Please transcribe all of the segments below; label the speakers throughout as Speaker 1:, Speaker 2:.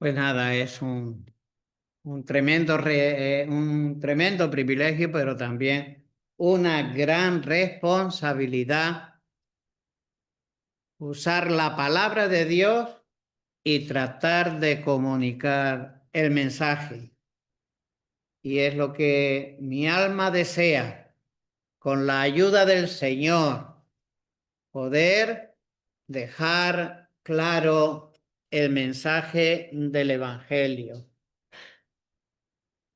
Speaker 1: Pues nada, es un tremendo privilegio, pero también una gran responsabilidad usar la palabra de Dios y tratar de comunicar el mensaje. Y es lo que mi alma desea, con la ayuda del Señor, poder dejar claro el mensaje del Evangelio.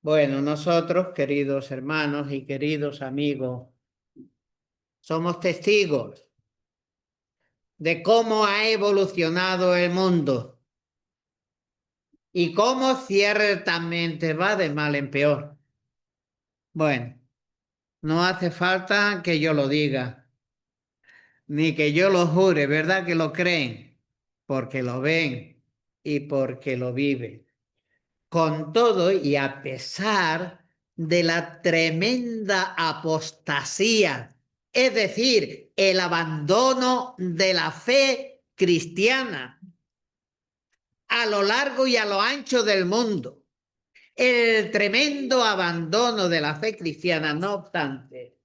Speaker 1: Bueno, nosotros, queridos hermanos y queridos amigos, somos testigos de cómo ha evolucionado el mundo y cómo ciertamente va de mal en peor. Bueno, no hace falta que yo lo diga, ni que yo lo jure, ¿verdad que lo creen? Porque lo ven y porque lo viven. Con todo y a pesar de la tremenda apostasía, es decir, el abandono de la fe cristiana a lo largo y a lo ancho del mundo, el tremendo abandono de la fe cristiana, no obstante,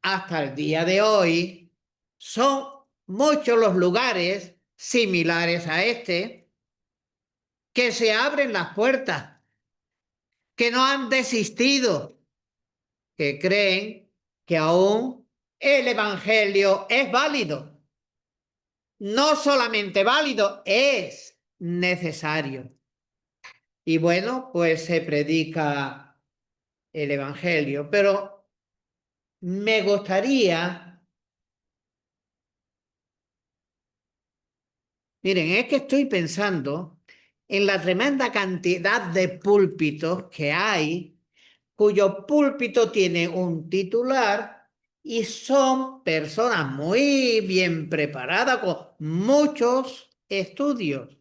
Speaker 1: hasta el día de hoy, son muchos los lugares similares a este que se abren las puertas, que no han desistido, que creen que aún el Evangelio es válido. No solamente válido, es necesario. Y bueno, pues se predica el Evangelio, pero me gustaría, miren, es que estoy pensando en la tremenda cantidad de púlpitos que hay, cuyo púlpito tiene un titular y son personas muy bien preparadas con muchos estudios,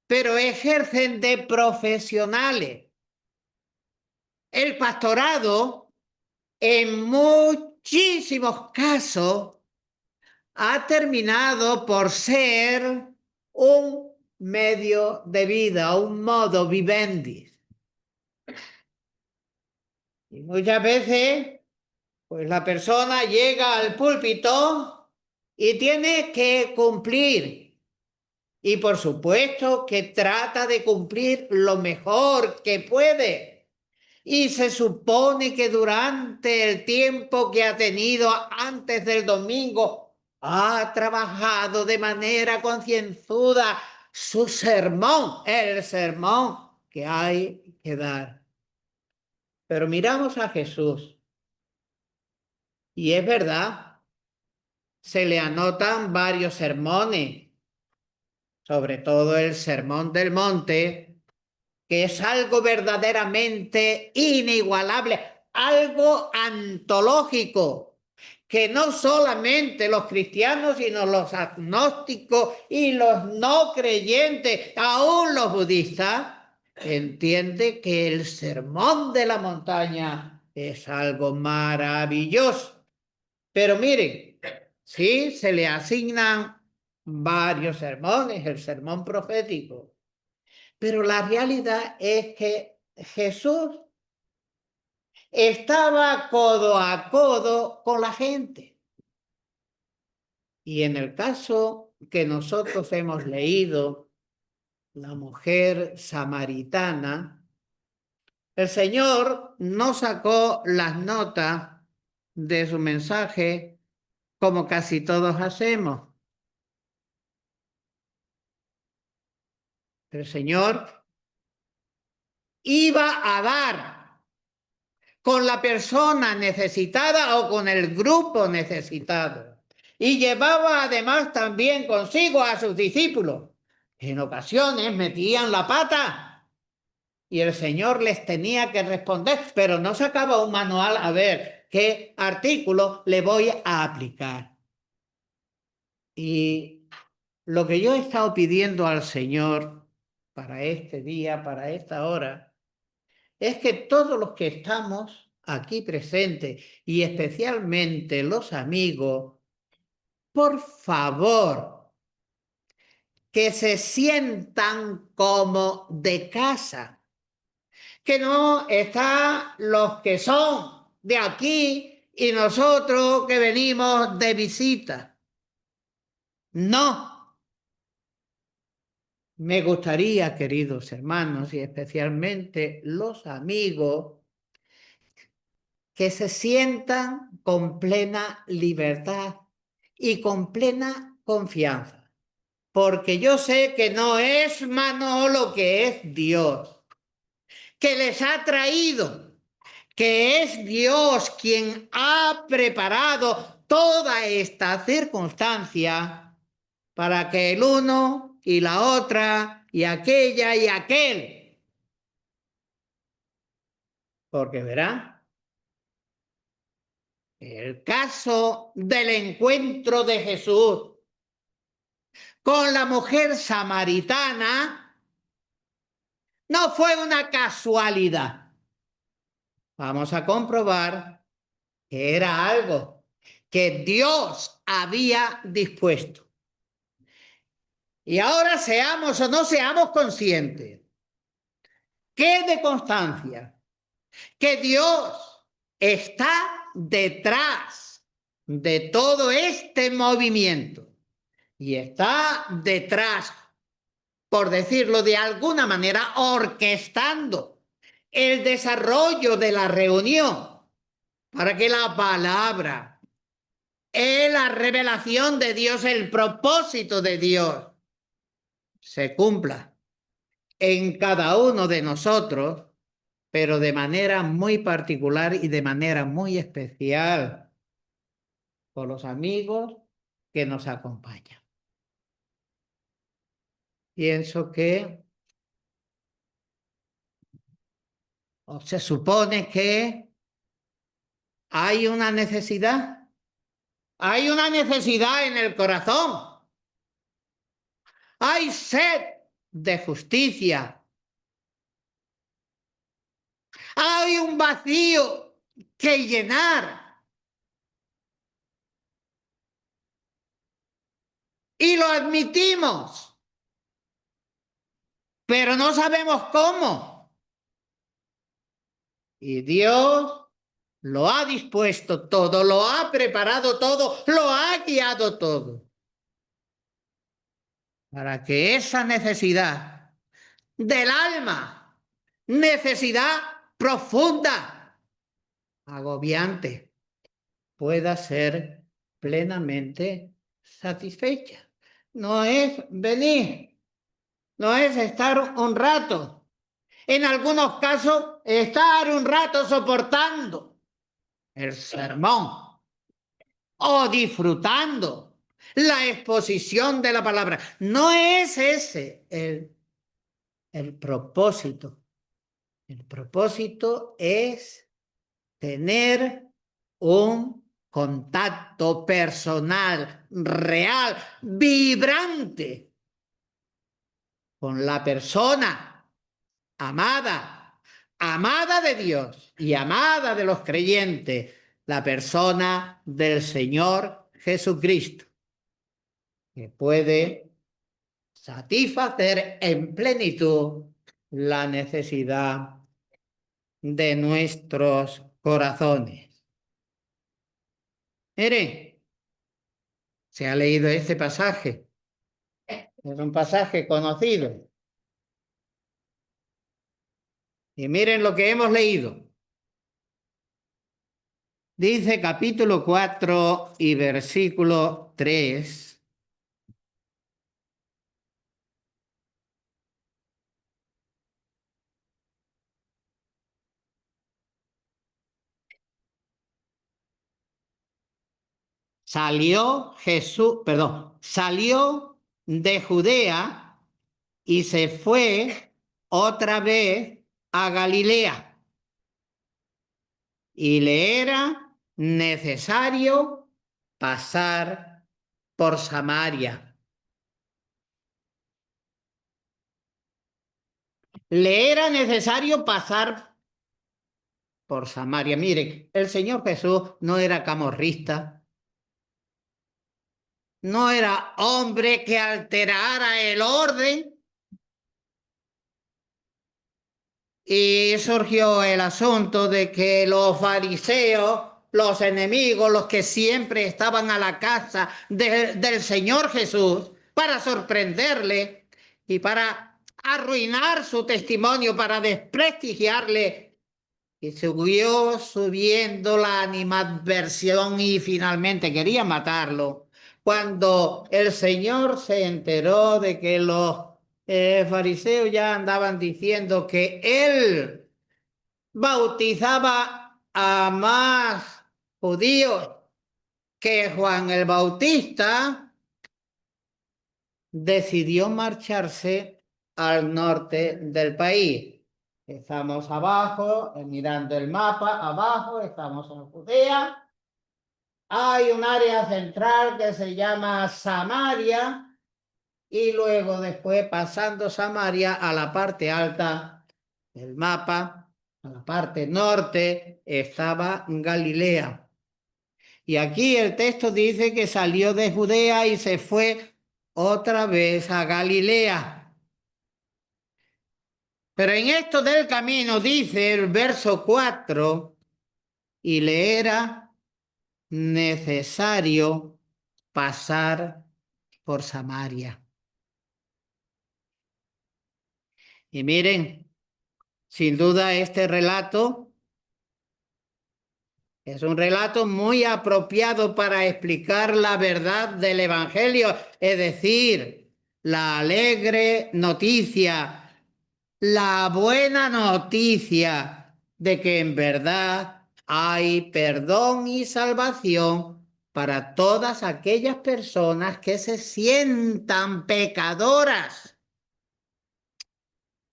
Speaker 1: pero ejercen de profesionales. El pastorado, en muchísimos casos, ha terminado por ser un medio de vida, un modo vivendi. Y muchas veces, pues la persona llega al púlpito y tiene que cumplir. Y por supuesto que trata de cumplir lo mejor que puede. Y se supone que durante el tiempo que ha tenido antes del domingo ha trabajado de manera concienzuda su sermón, el sermón que hay que dar. Pero miramos a Jesús y es verdad, se le anotan varios sermones, sobre todo el Sermón del Monte, que es algo verdaderamente inigualable, algo antológico, que no solamente los cristianos, sino los agnósticos y los no creyentes, aún los budistas, entienden que el sermón de la montaña es algo maravilloso. Pero miren, sí se le asignan varios sermones, el sermón profético, pero la realidad es que Jesús estaba codo a codo con la gente. Y en el caso que nosotros hemos leído, la mujer samaritana, el Señor no sacó las notas de su mensaje como casi todos hacemos. El Señor iba a dar con la persona necesitada o con el grupo necesitado. Y llevaba además también consigo a sus discípulos. En ocasiones metían la pata y el Señor les tenía que responder, pero no sacaba un manual a ver qué artículo le voy a aplicar. Y lo que yo he estado pidiendo al Señor para este día, para esta hora, es que todos los que estamos aquí presentes y especialmente los amigos, por favor, que se sientan como de casa, que no están los que son de aquí y nosotros que venimos de visita. No. Me gustaría, queridos hermanos, y especialmente los amigos, que se sientan con plena libertad y con plena confianza. Porque yo sé que no es Manolo, que es Dios, que les ha traído, que es Dios quien ha preparado toda esta circunstancia para que el uno y la otra y aquella y aquel, porque verá, el caso del encuentro de Jesús con la mujer samaritana no fue una casualidad. Vamos a comprobar que era algo que Dios había dispuesto. Y ahora seamos o no seamos conscientes, quede constancia que Dios está detrás de todo este movimiento y está detrás, por decirlo de alguna manera, orquestando el desarrollo de la reunión para que la palabra es la revelación de Dios, el propósito de Dios, se cumpla en cada uno de nosotros, pero de manera muy particular y de manera muy especial por los amigos que nos acompañan. Pienso que se supone que hay una necesidad en el corazón, hay sed de justicia, hay un vacío que llenar y lo admitimos, pero no sabemos cómo. Y Dios lo ha dispuesto todo, lo ha preparado todo, lo ha guiado todo, para que esa necesidad del alma, necesidad profunda, agobiante, pueda ser plenamente satisfecha. No es venir, no es estar un rato, en algunos casos estar un rato soportando el sermón o disfrutando la exposición de la palabra. No es ese el propósito. El propósito es tener un contacto personal, real, vibrante con la persona amada, amada de Dios y amada de los creyentes, la persona del Señor Jesucristo, que puede satisfacer en plenitud la necesidad de nuestros corazones. Mire, se ha leído este pasaje, es un pasaje conocido. Y miren lo que hemos leído. Dice capítulo 4 y versículo 3. Salió de Judea y se fue otra vez a Galilea. Y le era necesario pasar por Samaria. Le era necesario pasar por Samaria. Miren, el Señor Jesús no era camorrista. no era hombre que alterara el orden. Y surgió el asunto de que los fariseos, los enemigos, los que siempre estaban a la caza del Señor Jesús para sorprenderle y para arruinar su testimonio, para desprestigiarle, y siguió subiendo la animadversión y finalmente quería matarlo. Cuando el Señor se enteró de que los fariseos ya andaban diciendo que él bautizaba a más judíos que Juan el Bautista, decidió marcharse al norte del país. Estamos abajo, mirando el mapa, abajo, estamos en Judea. Hay un área central que se llama Samaria y luego después pasando Samaria a la parte alta del mapa, a la parte norte, estaba Galilea. Y aquí el texto dice que salió de Judea y se fue otra vez a Galilea. Pero en esto del camino dice el verso 4, y le era necesario pasar por Samaria. Y miren, sin duda este relato es un relato muy apropiado para explicar la verdad del Evangelio, es decir, la alegre noticia, la buena noticia de que en verdad hay perdón y salvación para todas aquellas personas que se sientan pecadoras.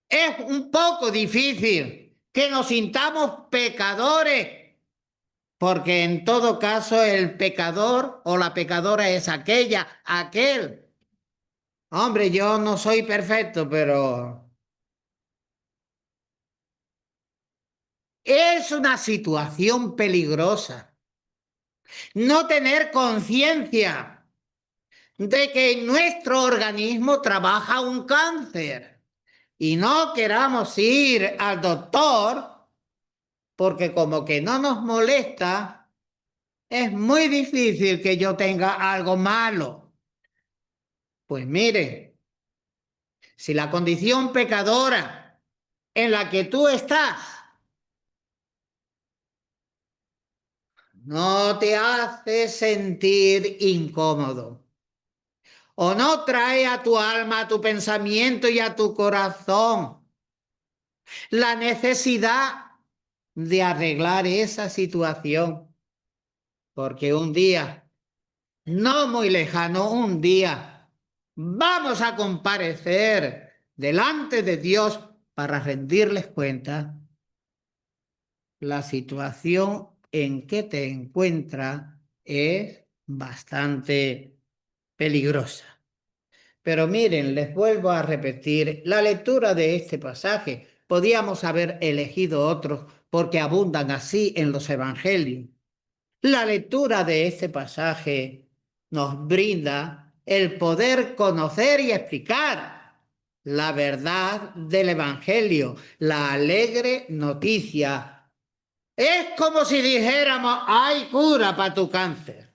Speaker 1: Es un poco difícil que nos sintamos pecadores, porque en todo caso el pecador o la pecadora es aquel. Hombre, yo no soy perfecto, pero es una situación peligrosa. No tener conciencia de que en nuestro organismo trabaja un cáncer y no queramos ir al doctor porque como que no nos molesta, es muy difícil que yo tenga algo malo. Pues mire, si la condición pecadora en la que tú estás no te hace sentir incómodo o no trae a tu alma, a tu pensamiento y a tu corazón la necesidad de arreglar esa situación, porque un día, no muy lejano, un día vamos a comparecer delante de Dios para rendirles cuenta. La situación en que te encuentras es bastante peligrosa. Pero miren, les vuelvo a repetir, la lectura de este pasaje, podíamos haber elegido otros porque abundan así en los evangelios. La lectura de este pasaje nos brinda el poder conocer y explicar la verdad del evangelio, la alegre noticia. Es como si dijéramos, hay cura para tu cáncer,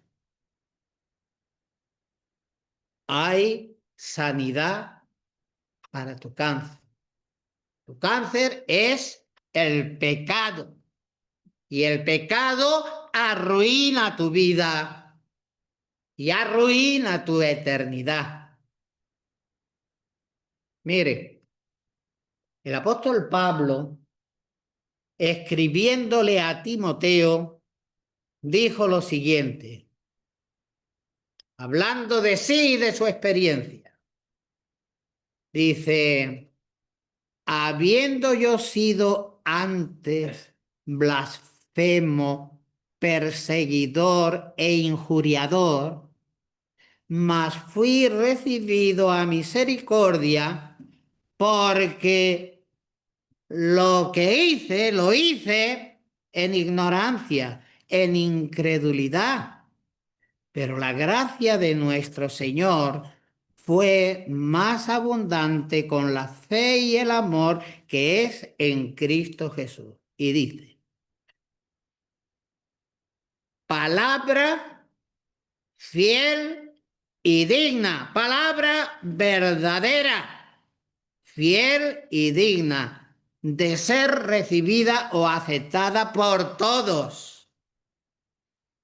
Speaker 1: hay sanidad para tu cáncer. Tu cáncer es el pecado y el pecado arruina tu vida y arruina tu eternidad. Mire, el apóstol Pablo, escribiéndole a Timoteo, dijo lo siguiente, hablando de sí y de su experiencia. Dice, habiendo yo sido antes blasfemo, perseguidor e injuriador, mas fui recibido a misericordia porque lo que hice, lo hice en ignorancia, en incredulidad. Pero la gracia de nuestro Señor fue más abundante con la fe y el amor que es en Cristo Jesús. Y dice, palabra fiel y digna, palabra verdadera, fiel y digna de ser recibida o aceptada por todos,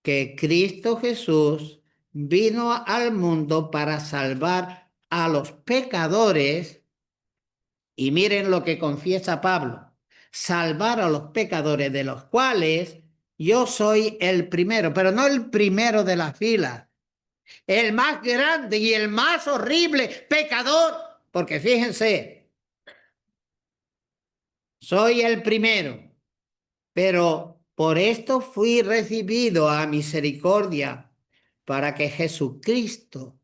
Speaker 1: que Cristo Jesús vino al mundo para salvar a los pecadores, y miren lo que confiesa Pablo, salvar a los pecadores, de los cuales yo soy el primero, pero no el primero de la fila, el más grande y el más horrible pecador, porque fíjense, soy el primero, pero por esto fui recibido a misericordia, para que Jesucristo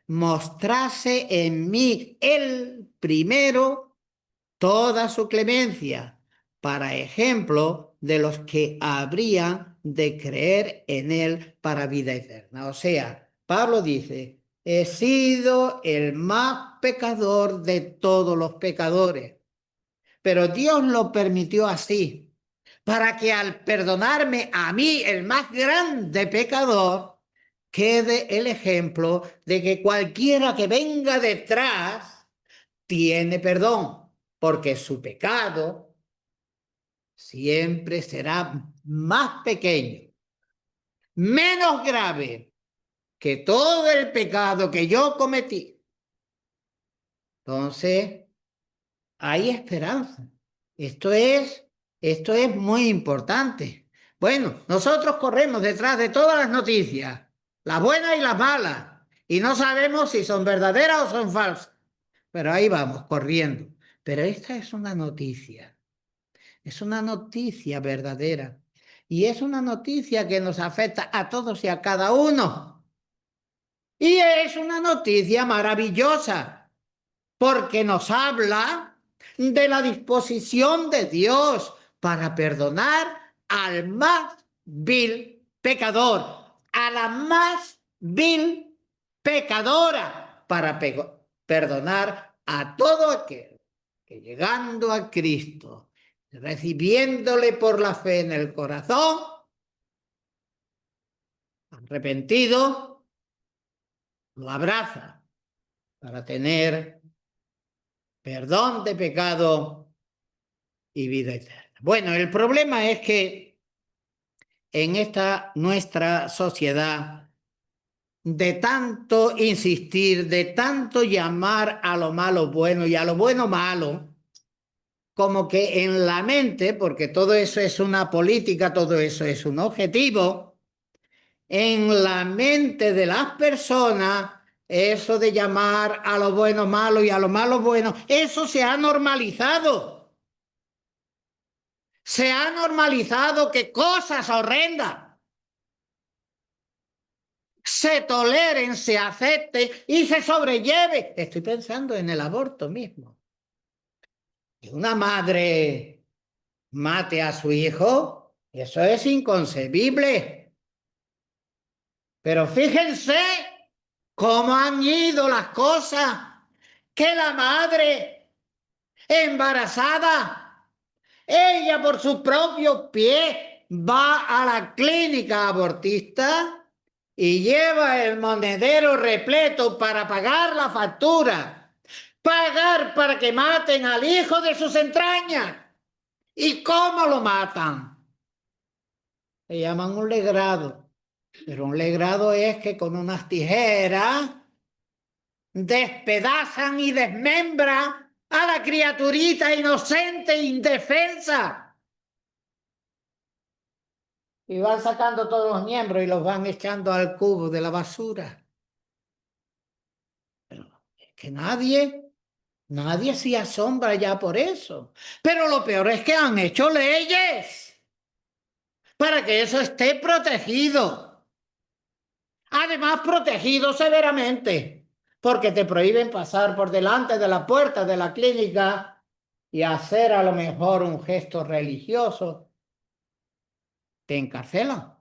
Speaker 1: mostrase en mí el primero toda su clemencia, para ejemplo de los que habrían de creer en él para vida eterna. O sea, Pablo dice, he sido el más pecador de todos los pecadores, pero Dios lo permitió así, para que al perdonarme a mí, el más grande pecador, quede el ejemplo de que cualquiera que venga detrás tiene perdón, porque su pecado siempre será más pequeño, menos grave que todo el pecado que yo cometí. Entonces, hay esperanza. Esto es, esto es muy importante. Bueno, nosotros corremos detrás de todas las noticias, las buenas y las malas, y no sabemos si son verdaderas o son falsas. Pero ahí vamos, corriendo. Pero esta es una noticia verdadera. Y es una noticia que nos afecta a todos y a cada uno. Y es una noticia maravillosa, porque nos habla de la disposición de Dios para perdonar al más vil pecador, a la más vil pecadora, para perdonar a todo aquel que, llegando a Cristo, recibiéndole por la fe en el corazón, arrepentido, lo abraza para tener perdón de pecado y vida eterna. Bueno, el problema es que en esta nuestra sociedad, de tanto insistir, de tanto llamar a lo malo bueno y a lo bueno malo, como que en la mente, porque todo eso es una política, todo eso es un objetivo, en la mente de las personas, eso de llamar a lo bueno malo y a lo malo bueno, eso se ha normalizado. Se ha normalizado que cosas horrendas se toleren, se acepten y se sobrelleve. Estoy pensando en el aborto mismo. Que una madre mate a su hijo, eso es inconcebible. Pero fíjense cómo han ido las cosas, que la madre embarazada, ella por sus propios pies va a la clínica abortista y lleva el monedero repleto para pagar la factura, pagar para que maten al hijo de sus entrañas. ¿Y cómo lo matan? Le llaman un legrado, pero un legrado es que con unas tijeras despedazan y desmembran a la criaturita inocente e indefensa. Y van sacando todos los miembros y los van echando al cubo de la basura. Pero es que nadie se asombra ya por eso. Pero lo peor es que han hecho leyes para que eso esté protegido. Además, protegido severamente, porque te prohíben pasar por delante de la puerta de la clínica y hacer a lo mejor un gesto religioso. Te encarcelan.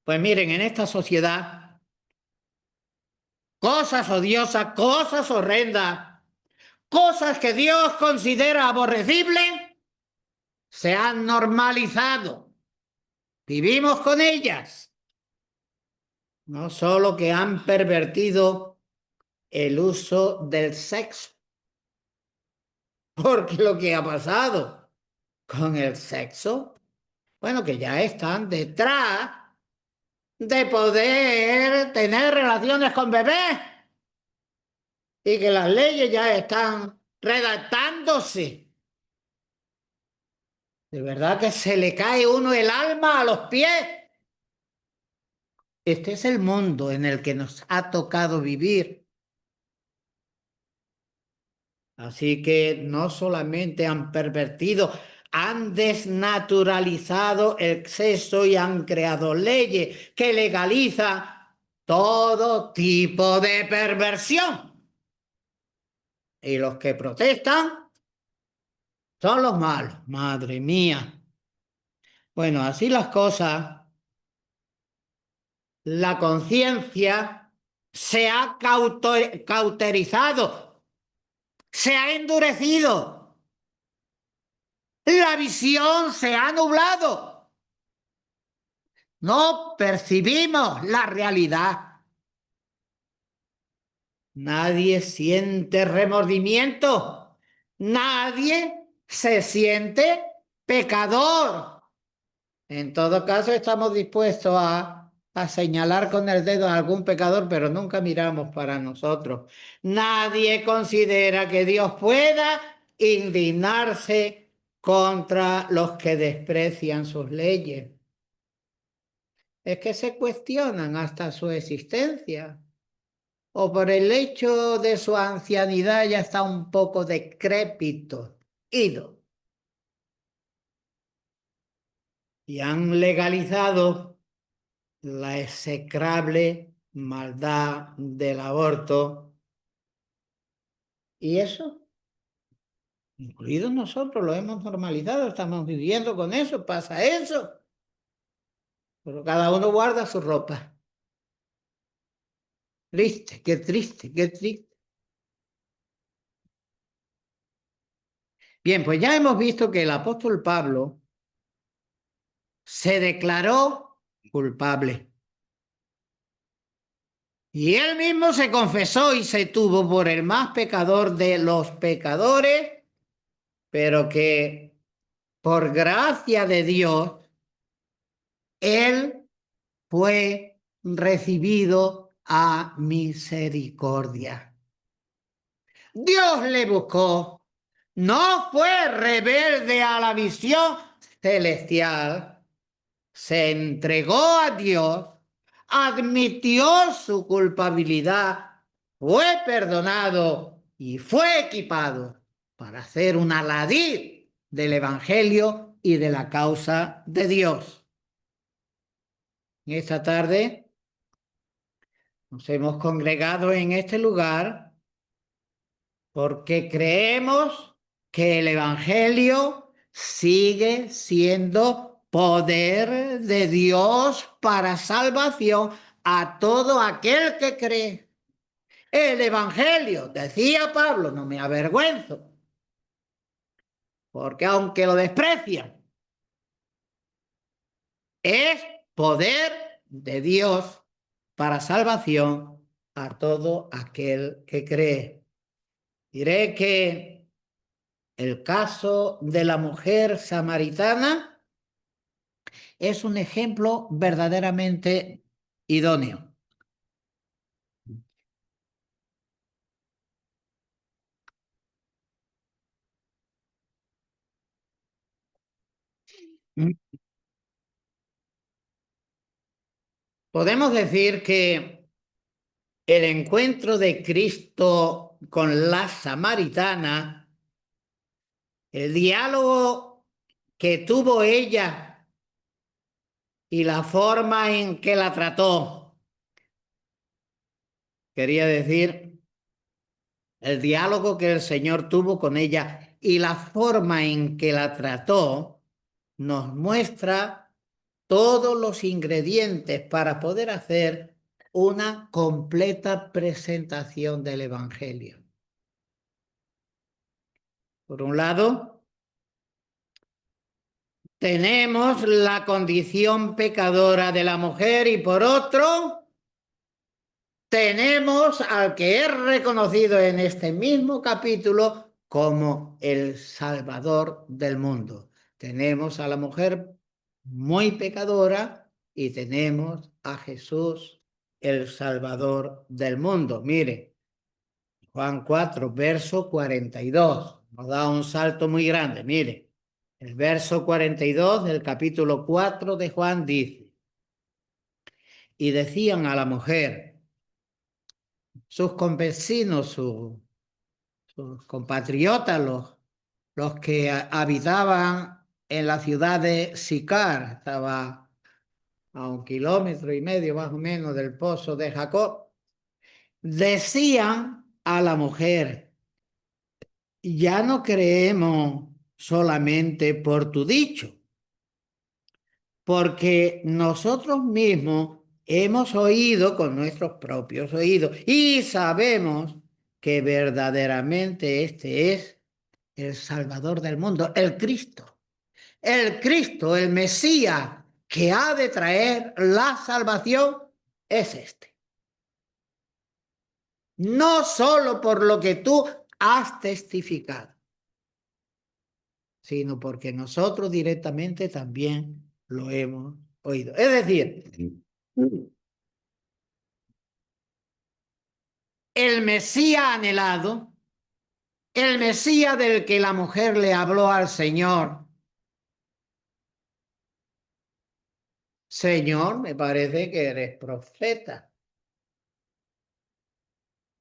Speaker 1: Pues miren, en esta sociedad, cosas odiosas, cosas horrendas, cosas que Dios considera aborrecibles, se han normalizado. Vivimos con ellas. No solo que han pervertido el uso del sexo, porque lo que ha pasado con el sexo, bueno, que ya están detrás de poder tener relaciones con bebés y que las leyes ya están redactándose. De verdad que se le cae uno el alma a los pies. Este es el mundo en el que nos ha tocado vivir. Así que no solamente han pervertido, han desnaturalizado el sexo y han creado leyes que legalizan todo tipo de perversión. Y los que protestan son los malos. Madre mía. Bueno, así las cosas, la conciencia se ha cauterizado, se ha endurecido, la visión se ha nublado. No percibimos la realidad. Nadie siente remordimiento. Nadie se siente pecador. En todo caso, estamos dispuestos a señalar con el dedo a algún pecador, pero nunca miramos para nosotros. Nadie considera que Dios pueda indignarse contra los que desprecian sus leyes. Es que se cuestionan hasta su existencia. O por el hecho de su ancianidad ya está un poco decrépito, ido. Y han legalizado la execrable maldad del aborto. ¿Y eso? Incluidos nosotros, lo hemos normalizado, estamos viviendo con eso, pasa eso. Pero cada uno guarda su ropa. Triste, qué triste, qué triste. Bien, pues ya hemos visto que el apóstol Pablo se declaró culpable. Y él mismo se confesó y se tuvo por el más pecador de los pecadores, pero que por gracia de Dios, él fue recibido a misericordia. Dios le buscó, no fue rebelde a la visión celestial, se entregó a Dios, admitió su culpabilidad, fue perdonado y fue equipado para hacer un aladí del Evangelio y de la causa de Dios. Esta tarde nos hemos congregado en este lugar porque creemos que el Evangelio sigue siendo poder de Dios para salvación a todo aquel que cree. El Evangelio, decía Pablo, no me avergüenzo, porque aunque lo desprecian, es poder de Dios para salvación a todo aquel que cree. Diré que el caso de la mujer samaritana es un ejemplo verdaderamente idóneo. Podemos decir que el encuentro de Cristo con la samaritana, el diálogo que tuvo ella y la forma en que la trató, quería decir, el diálogo que el Señor tuvo con ella y la forma en que la trató, nos muestra todos los ingredientes para poder hacer una completa presentación del Evangelio. Por un lado, tenemos la condición pecadora de la mujer y por otro, tenemos al que es reconocido en este mismo capítulo como el Salvador del mundo. Tenemos a la mujer muy pecadora y tenemos a Jesús, el Salvador del mundo. Mire, Juan 4, verso 42. Nos da un salto muy grande. Mire, el verso 42 del capítulo 4 de Juan dice, y decían a la mujer, sus convecinos, sus compatriotas, los que habitaban en la ciudad de Sicar, estaba a 1,5 kilómetros más o menos del pozo de Jacob, decían a la mujer, ya no creemos solamente por tu dicho, porque nosotros mismos hemos oído con nuestros propios oídos y sabemos que verdaderamente este es el Salvador del mundo, el Cristo, el Mesías que ha de traer la salvación es este. No solo por lo que tú has testificado, sino porque nosotros directamente también lo hemos oído. Es decir, el Mesías anhelado, el Mesías del que la mujer le habló al Señor. Señor, me parece que eres profeta.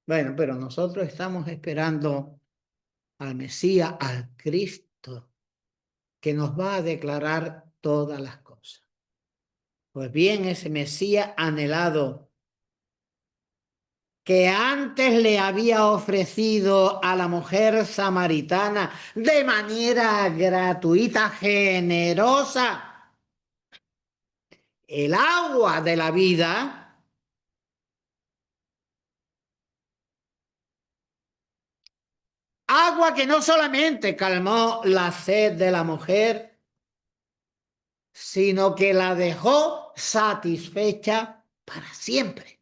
Speaker 1: Bueno, pero nosotros estamos esperando al Mesías, al Cristo, que nos va a declarar todas las cosas. Pues bien, ese Mesías anhelado que antes le había ofrecido a la mujer samaritana de manera gratuita, generosa, el agua de la vida, agua que no solamente calmó la sed de la mujer, sino que la dejó satisfecha para siempre.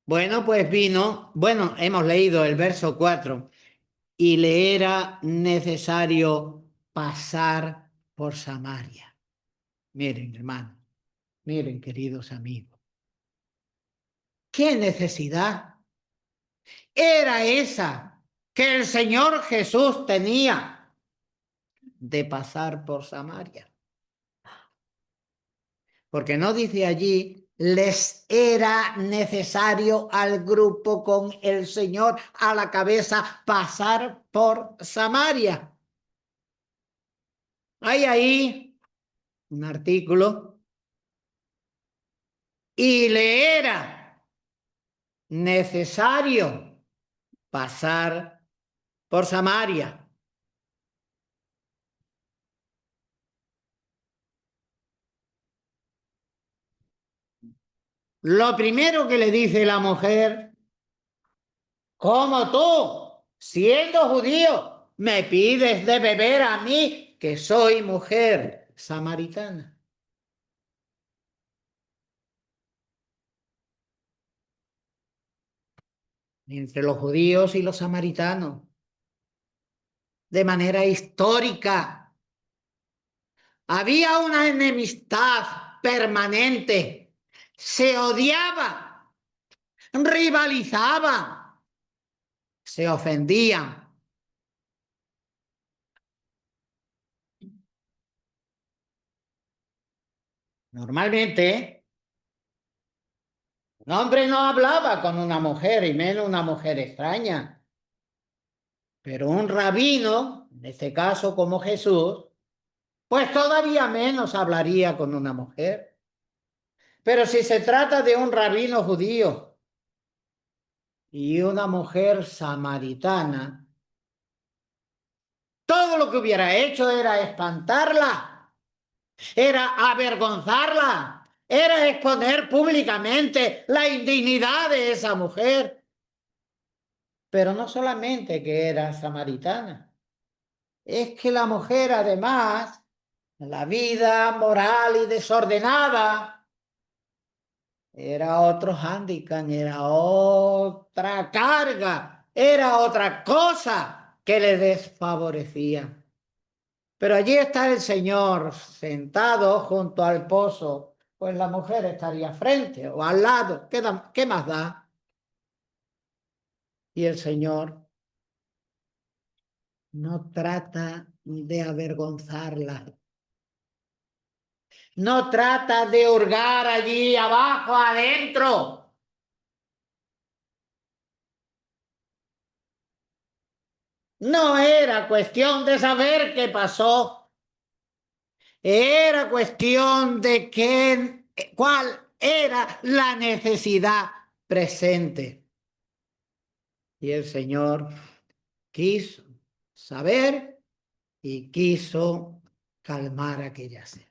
Speaker 1: Bueno, pues hemos leído el verso 4, y le era necesario pasar por Samaria. Miren, hermanos, miren, queridos amigos, ¿qué necesidad era esa que el Señor Jesús tenía de pasar por Samaria? Porque no dice allí, les era necesario al grupo con el Señor a la cabeza pasar por Samaria. Hay ahí un artículo, y le era necesario pasar por Samaria. Lo primero que le dice la mujer, ¿cómo tú, siendo judío, me pides de beber a mí, que soy mujer samaritana? Entre los judíos y los samaritanos, de manera histórica, había una enemistad permanente, se odiaban, rivalizaban, se ofendían. Normalmente, un hombre no hablaba con una mujer, y menos una mujer extraña. Pero un rabino, en este caso como Jesús, pues todavía menos hablaría con una mujer. Pero si se trata de un rabino judío y una mujer samaritana, Todo lo que hubiera hecho era espantarla, era avergonzarla, era exponer públicamente la indignidad de esa mujer. Pero no solamente que era samaritana, es que la mujer además, la vida moral y desordenada, era otro hándicap, era otra carga, era otra cosa que le desfavorecía. Pero allí está el Señor sentado junto al pozo, pues la mujer estaría frente o al lado, ¿qué más da? Y el Señor no trata de avergonzarla, no trata de hurgar allí abajo, adentro. No era cuestión de saber qué pasó, era cuestión de cuál era la necesidad presente. Y el Señor quiso saber y quiso calmar aquella sed.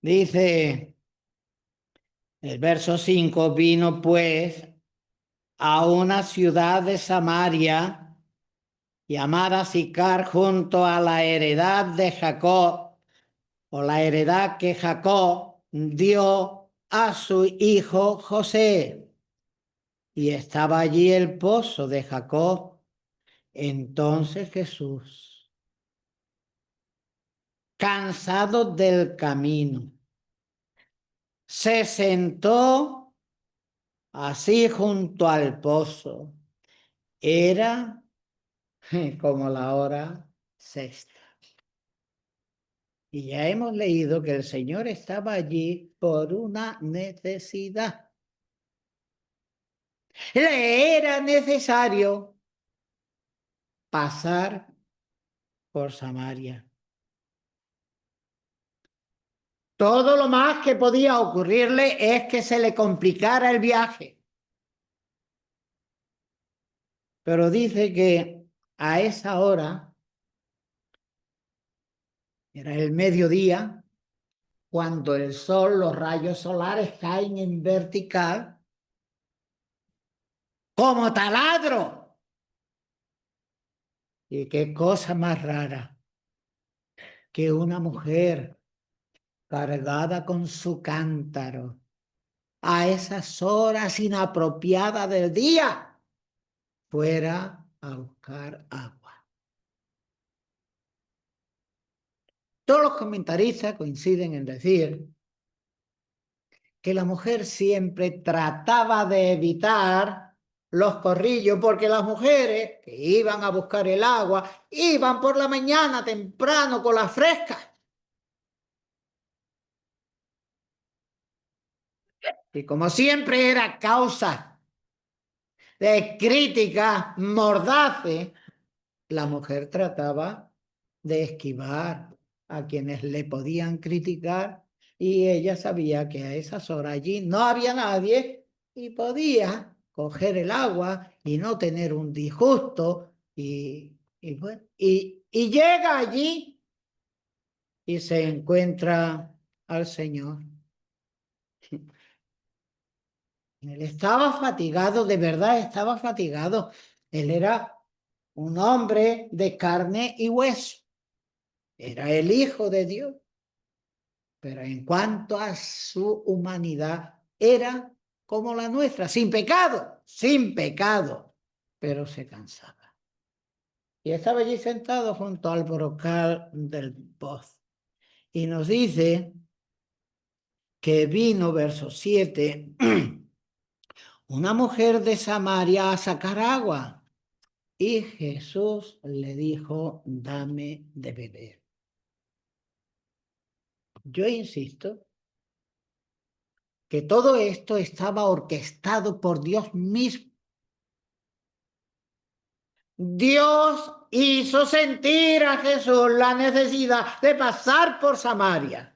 Speaker 1: Dice el verso 5, vino pues a una ciudad de Samaria llamada Sicar junto a la heredad de Jacob, o la heredad que Jacob dio a su hijo José. Y estaba allí el pozo de Jacob. Entonces Jesús, cansado del camino, se sentó así junto al pozo. Era como la hora sexta. Y ya hemos leído que el Señor estaba allí por una necesidad. Le era necesario pasar por Samaria. Todo lo más que podía ocurrirle es que se le complicara el viaje. Pero dice que a esa hora, era el mediodía, cuando el sol, los rayos solares caen en vertical, como taladro. Y qué cosa más rara que una mujer cargada con su cántaro a esas horas inapropiadas del día fuera a buscar agua. Todos los comentaristas coinciden en decir que la mujer siempre trataba de evitar los corrillos, porque las mujeres que iban a buscar el agua iban por la mañana temprano con las frescas. Y como siempre era causa de crítica mordaces, la mujer trataba de esquivar a quienes le podían criticar y ella sabía que a esas horas allí no había nadie y podía coger el agua y no tener un disgusto y llega allí y se encuentra al Señor. Él estaba fatigado, de verdad estaba fatigado. Él era un hombre de carne y hueso. Era el Hijo de Dios. Pero en cuanto a su humanidad, era como la nuestra, sin pecado, pero se cansaba. Y estaba allí sentado junto al brocal del pozo. Y nos dice que vino, verso 7, una mujer de Samaria a sacar agua. Y Jesús le dijo, dame de beber. Yo insisto que todo esto estaba orquestado por Dios mismo. Dios hizo sentir a Jesús la necesidad de pasar por Samaria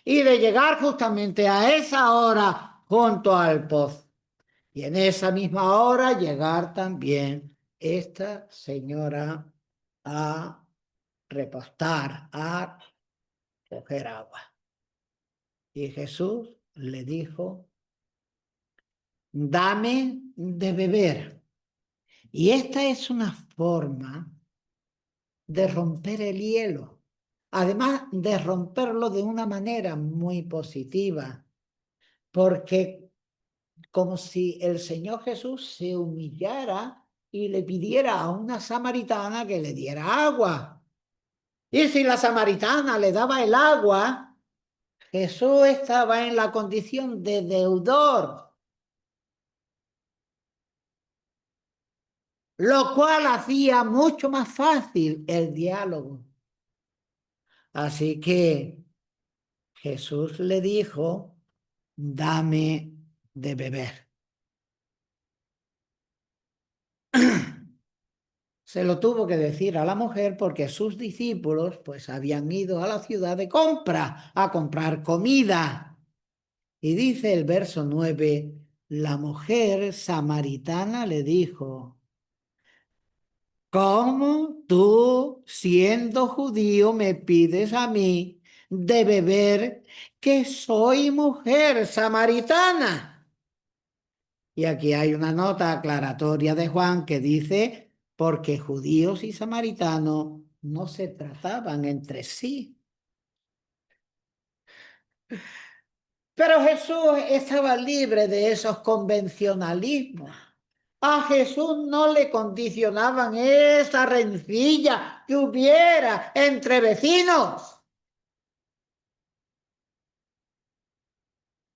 Speaker 1: y de llegar justamente a esa hora junto al pozo. Y en esa misma hora llegar también esta señora a repostar, a coger agua. Y Jesús le dijo, dame de beber. Y esta es una forma de romper el hielo. Además de romperlo de una manera muy positiva, porque como si el Señor Jesús se humillara y le pidiera a una samaritana que le diera agua. Y si la samaritana le daba el agua, Jesús estaba en la condición de deudor, lo cual hacía mucho más fácil el diálogo. Así que Jesús le dijo, dame de beber. Se lo tuvo que decir a la mujer porque sus discípulos pues habían ido a la ciudad de compra a comprar comida. Y dice el verso 9, la mujer samaritana le dijo, ¿cómo tú, siendo judío, me pides a mí de beber que soy mujer samaritana? Y aquí hay una nota aclaratoria de Juan que dice, porque judíos y samaritanos no se trataban entre sí. Pero Jesús estaba libre de esos convencionalismos. A Jesús no le condicionaban esa rencilla que hubiera entre vecinos.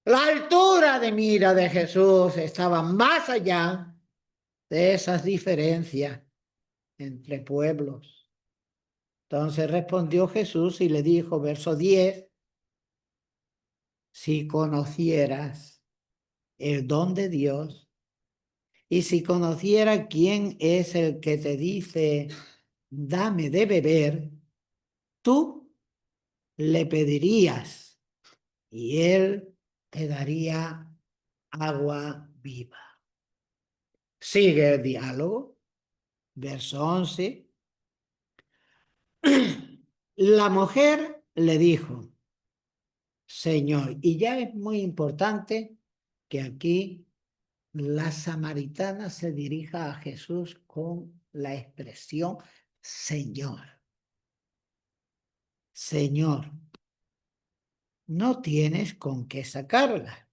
Speaker 1: La altura de mira de Jesús estaba más allá de esas diferencias entre pueblos. Entonces respondió Jesús y le dijo, verso 10, si conocieras el don de Dios y si conociera quién es el que te dice, dame de beber, tú le pedirías y él te daría agua viva. Sigue el diálogo, verso 11. La mujer le dijo, Señor, y ya es muy importante que aquí la samaritana se dirija a Jesús con la expresión Señor. Señor, no tienes con qué sacarla.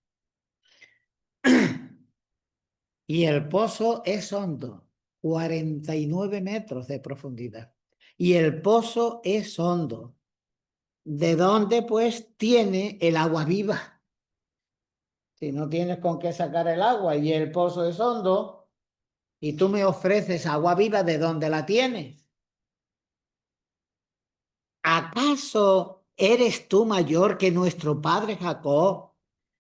Speaker 1: Y el pozo es hondo, 49 metros de profundidad. Y el pozo es hondo. ¿De dónde pues tiene el agua viva? Si no tienes con qué sacar el agua y el pozo es hondo y tú me ofreces agua viva, ¿de dónde la tienes? ¿Acaso eres tú mayor que nuestro padre Jacob,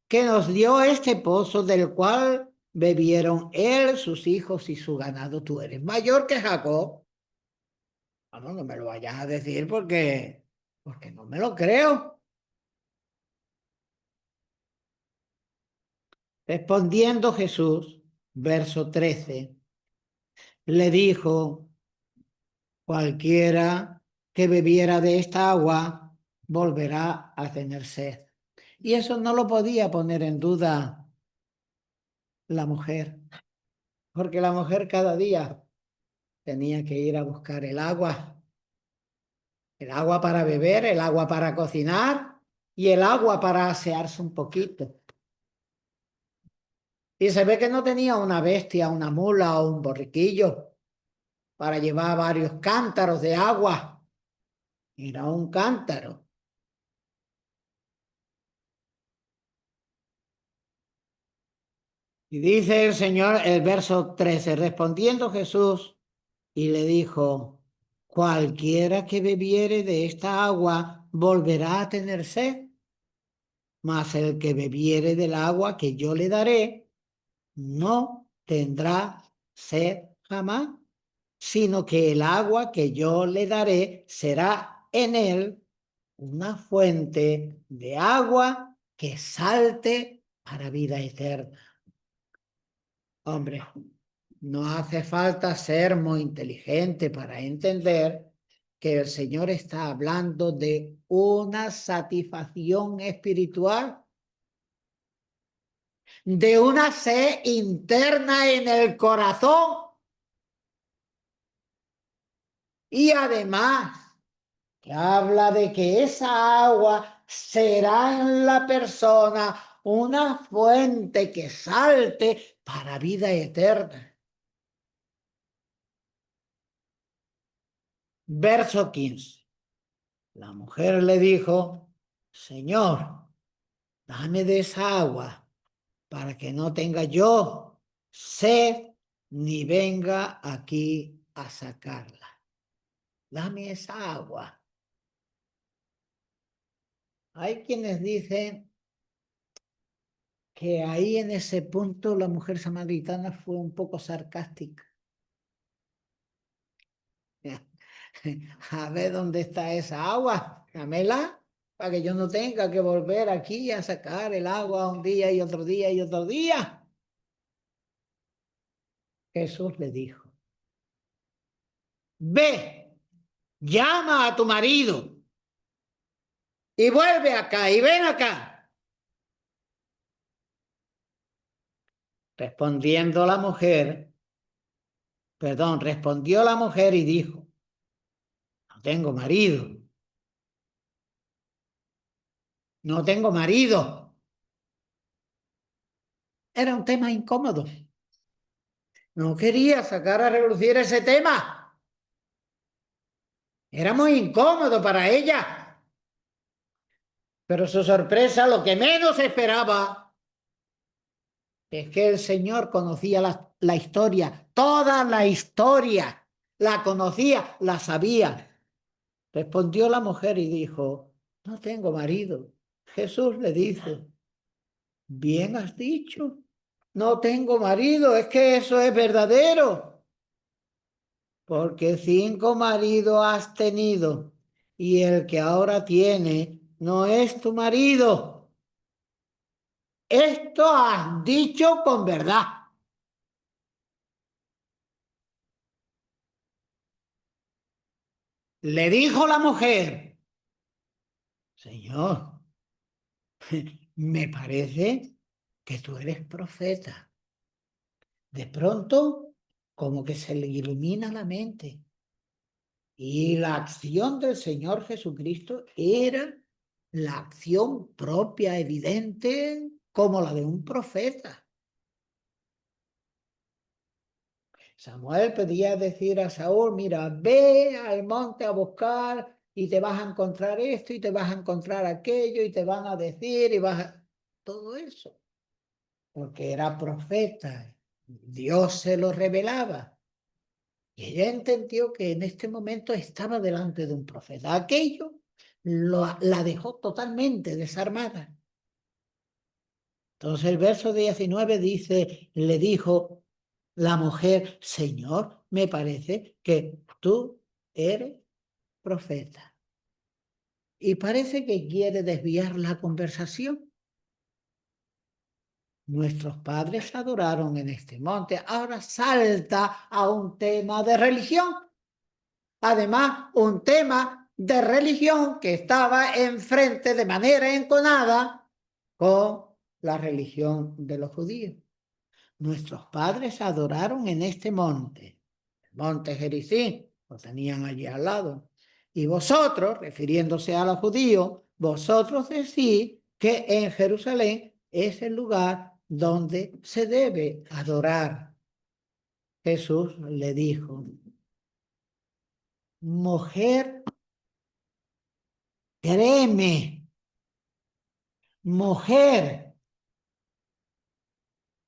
Speaker 1: que nos dio este pozo del cual bebieron él, sus hijos y su ganado? Tú eres mayor que Jacob. Vamos, no me lo vayas a decir porque no me lo creo. Respondiendo Jesús, verso 13, le dijo, cualquiera que bebiera de esta agua volverá a tener sed. Y eso no lo podía poner en duda la mujer, porque la mujer cada día tenía que ir a buscar el agua para beber, el agua para cocinar y el agua para asearse un poquito. Y se ve que no tenía una bestia, una mula o un borriquillo para llevar varios cántaros de agua. Era un cántaro. Y dice el Señor, el verso 13, respondiendo Jesús y le dijo, cualquiera que bebiere de esta agua volverá a tener sed, mas el que bebiere del agua que yo le daré no tendrá sed jamás, sino que el agua que yo le daré será en él una fuente de agua que salte para vida eterna. Hombre, no hace falta ser muy inteligente para entender que el Señor está hablando de una satisfacción espiritual, de una sed interna en el corazón y además que habla de que esa agua será en la persona una fuente que salte para vida eterna. Verso 15. La mujer le dijo, Señor, dame de esa agua para que no tenga yo sed ni venga aquí a sacarla. Dame esa agua. Hay quienes dicen que ahí en ese punto la mujer samaritana fue un poco sarcástica. A ver dónde está esa agua, dámela, para que yo no tenga que volver aquí a sacar el agua un día y otro día y otro día. Jesús le dijo, ve, llama a tu marido y vuelve acá y ven acá. Respondiendo la mujer, respondió la mujer y dijo, no tengo marido, no tengo marido. Era un tema incómodo. No quería sacar a relucir ese tema. Era muy incómodo para ella. Pero su sorpresa, lo que menos esperaba, es que el Señor conocía la historia, toda la historia. La conocía, la sabía. Respondió la mujer y dijo, no tengo marido. Jesús le dice, bien has dicho, no tengo marido, es que eso es verdadero. Porque 5 maridos has tenido y el que ahora tiene no es tu marido. Esto has dicho con verdad. Le dijo la mujer, Señor, me parece que tú eres profeta. De pronto, como que se le ilumina la mente. Y la acción del Señor Jesucristo era la acción propia, evidente, como la de un profeta. Samuel pedía decir a Saúl, mira, ve al monte a buscar y te vas a encontrar esto y te vas a encontrar aquello y te van a decir y vas a... Todo eso, porque era profeta, Dios se lo revelaba. Y ella entendió que en este momento estaba delante de un profeta. Aquello la dejó totalmente desarmada. Entonces el verso 19 dice, le dijo la mujer, Señor, me parece que tú eres profeta. Y parece que quiere desviar la conversación. Nuestros padres adoraron en este monte. Ahora salta a un tema de religión. Además, un tema de religión que estaba enfrente de manera enconada con la religión de los judíos. Nuestros padres adoraron en este monte, el monte Gerizim, lo tenían allí al lado. Y vosotros, refiriéndose a los judíos, vosotros decís que en Jerusalén es el lugar donde se debe adorar. Jesús le dijo, mujer, créeme, mujer,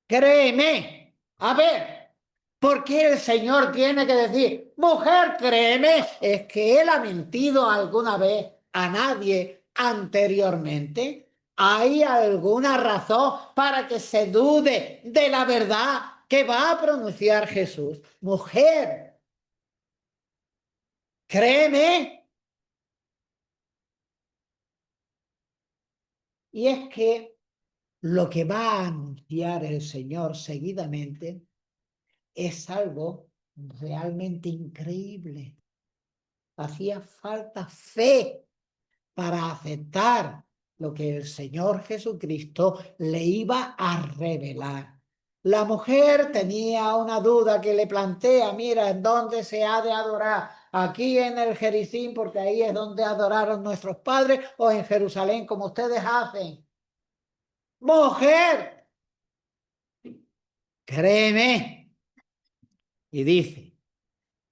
Speaker 1: créeme. A ver, ¿por qué el Señor tiene que decir, mujer, créeme? ¿Es que Él ha mentido alguna vez a nadie anteriormente? ¿Hay alguna razón para que se dude de la verdad que va a pronunciar Jesús? Mujer, créeme. Y es que lo que va a anunciar el Señor seguidamente es algo realmente increíble. Hacía falta fe para aceptar lo que el Señor Jesucristo le iba a revelar. La mujer tenía una duda que le plantea, mira, ¿en dónde se ha de adorar? ¿Aquí en el Jericín, porque ahí es donde adoraron nuestros padres, o en Jerusalén, como ustedes hacen? Mujer, créeme. Y dice,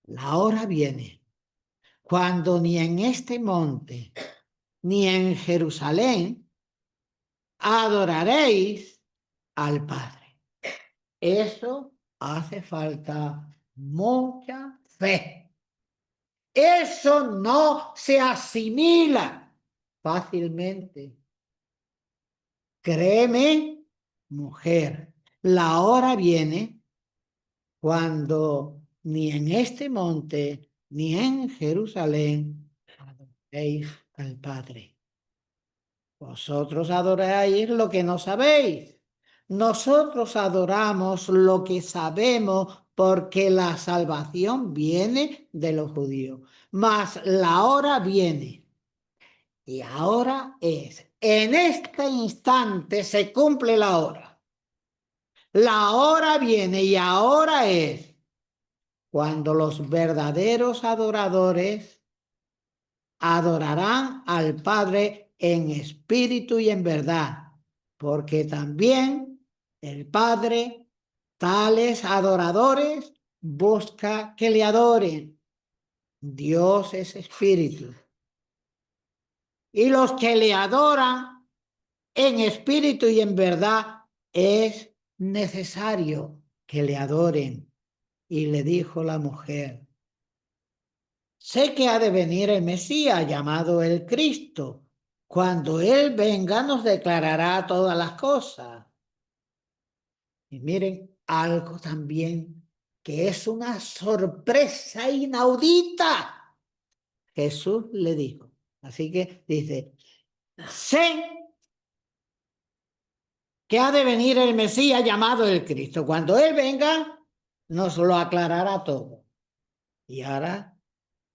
Speaker 1: la hora viene cuando ni en este monte, ni en Jerusalén, adoraréis al Padre. Eso hace falta mucha fe. Eso no se asimila fácilmente. Créeme, mujer, la hora viene cuando ni en este monte ni en Jerusalén adoréis al Padre. Vosotros adoráis lo que no sabéis. Nosotros adoramos lo que sabemos porque la salvación viene de los judíos. Mas la hora viene y ahora es. En este instante se cumple la hora. La hora viene y ahora es cuando los verdaderos adoradores adorarán al Padre en espíritu y en verdad, porque también el Padre, tales adoradores, busca que le adoren. Dios es espíritu. Y los que le adoran en espíritu y en verdad es necesario que le adoren. Y le dijo la mujer, sé que ha de venir el Mesías llamado el Cristo. Cuando Él venga nos declarará todas las cosas. Y miren, algo también que es una sorpresa inaudita. Jesús le dijo. Así que dice, sé que ha de venir el Mesías llamado el Cristo. Cuando Él venga, nos lo aclarará todo. Y ahora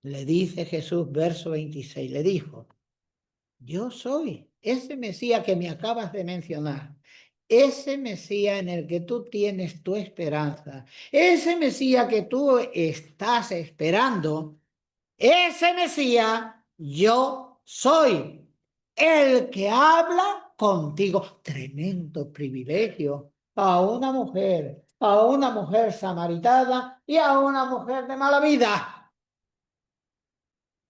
Speaker 1: le dice Jesús, verso 26, le dijo, yo soy ese Mesías que me acabas de mencionar, ese Mesías en el que tú tienes tu esperanza, ese Mesías que tú estás esperando, ese Mesías yo soy el que habla contigo. Tremendo privilegio a una mujer samaritana y a una mujer de mala vida.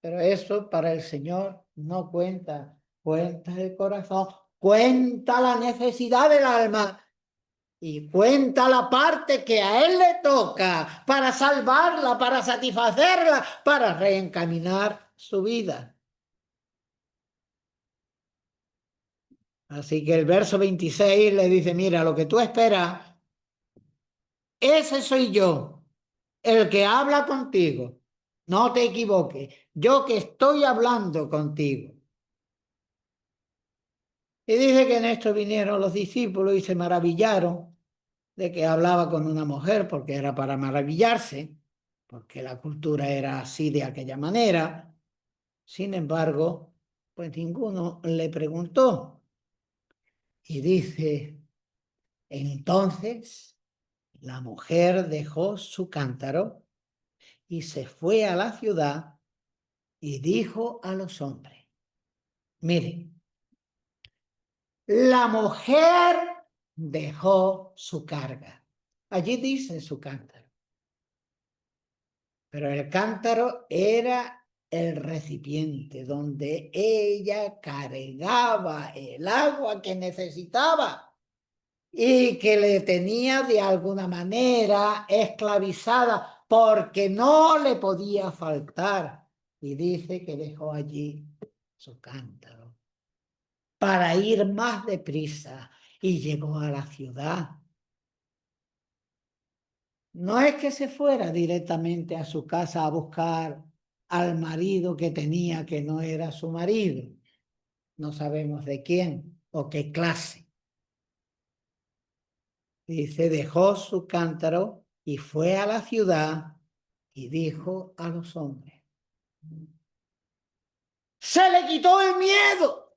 Speaker 1: Pero eso para el Señor no cuenta. Cuenta el corazón, cuenta la necesidad del alma y cuenta la parte que a Él le toca para salvarla, para satisfacerla, para reencaminar su vida. Así que el verso 26 le dice, mira, lo que tú esperas, ese soy yo, el que habla contigo. No te equivoques, yo que estoy hablando contigo. Y dice que en esto vinieron los discípulos y se maravillaron de que hablaba con una mujer, porque era para maravillarse, porque la cultura era así de aquella manera. Sin embargo, pues ninguno le preguntó. Y dice, entonces la mujer dejó su cántaro y se fue a la ciudad y dijo a los hombres, miren, la mujer dejó su carga. Allí dice su cántaro. Pero el cántaro era el recipiente donde ella cargaba el agua que necesitaba y que le tenía de alguna manera esclavizada porque no le podía faltar. Y dice que dejó allí su cántaro para ir más deprisa y llegó a la ciudad. No es que se fuera directamente a su casa a buscar al marido que tenía que no era su marido. No sabemos de quién o qué clase. Dice, dejó su cántaro y fue a la ciudad y dijo a los hombres: se le quitó el miedo.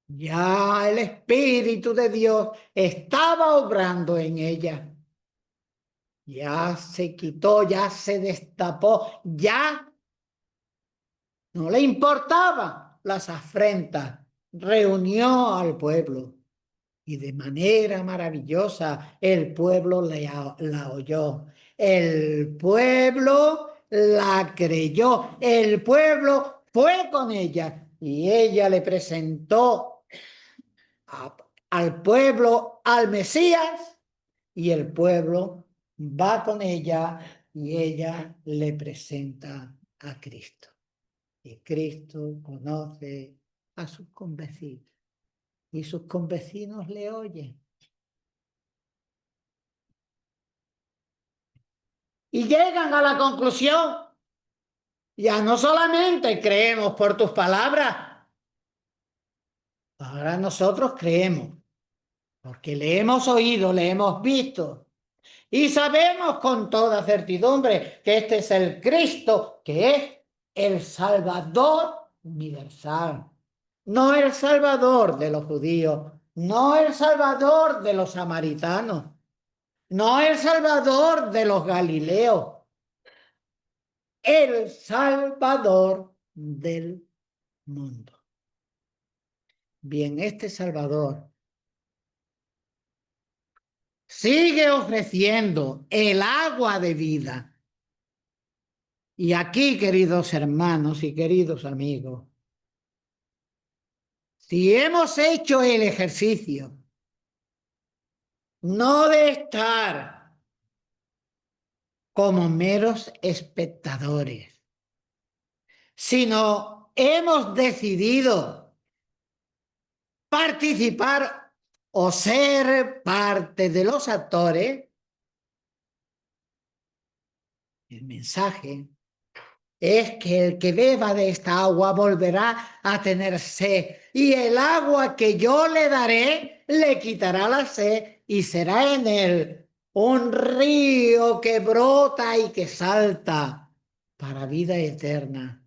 Speaker 1: Ya el Espíritu de Dios estaba obrando en ella. Ya se quitó, ya se destapó, ya no le importaban las afrentas. Reunió al pueblo y de manera maravillosa el pueblo la oyó. El pueblo la creyó. El pueblo fue con ella y ella le presentó al pueblo al Mesías y el pueblo va con ella y ella le presenta a Cristo. Y Cristo conoce a sus convecinos y sus convecinos le oyen. Y llegan a la conclusión: ya no solamente creemos por tus palabras, ahora nosotros creemos porque le hemos oído, le hemos visto y sabemos con toda certidumbre que este es el Cristo, que es el Salvador universal. No el Salvador de los judíos, no el Salvador de los samaritanos, no el Salvador de los galileos, el Salvador del mundo. Bien, este Salvador sigue ofreciendo el agua de vida. Y aquí, queridos hermanos y queridos amigos, si hemos hecho el ejercicio no de estar como meros espectadores, sino hemos decidido participar o ser parte de los actores, el mensaje es que el que beba de esta agua volverá a tener sed, y el agua que yo le daré le quitará la sed y será en él un río que brota y que salta para vida eterna.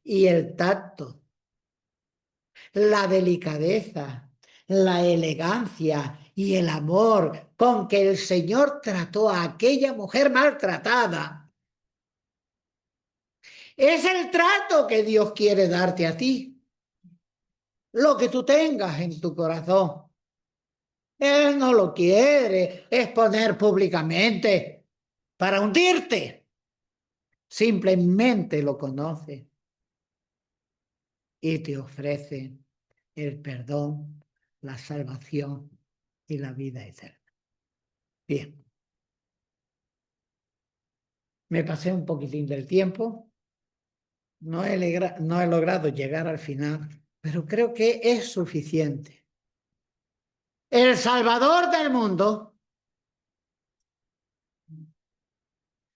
Speaker 1: Y el tacto, la delicadeza, la elegancia y el amor con que el Señor trató a aquella mujer maltratada es el trato que Dios quiere darte a ti. Lo que tú tengas en tu corazón. Él no lo quiere exponer públicamente para hundirte. Simplemente lo conoce y te ofrece el perdón, la salvación y la vida eterna. Bien, me pasé un poquitín del tiempo. No he logrado llegar al final, pero creo que es suficiente. El Salvador del mundo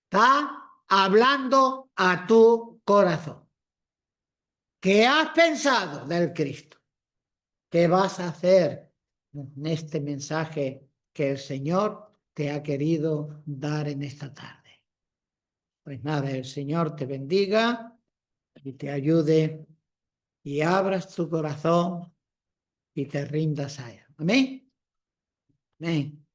Speaker 1: está hablando a tu corazón. ¿Qué has pensado del Cristo? ¿Qué vas a hacer en este mensaje que el Señor te ha querido dar en esta tarde? Pues nada, el Señor te bendiga y te ayude y abras tu corazón y te rindas a Él. Amén. Amén.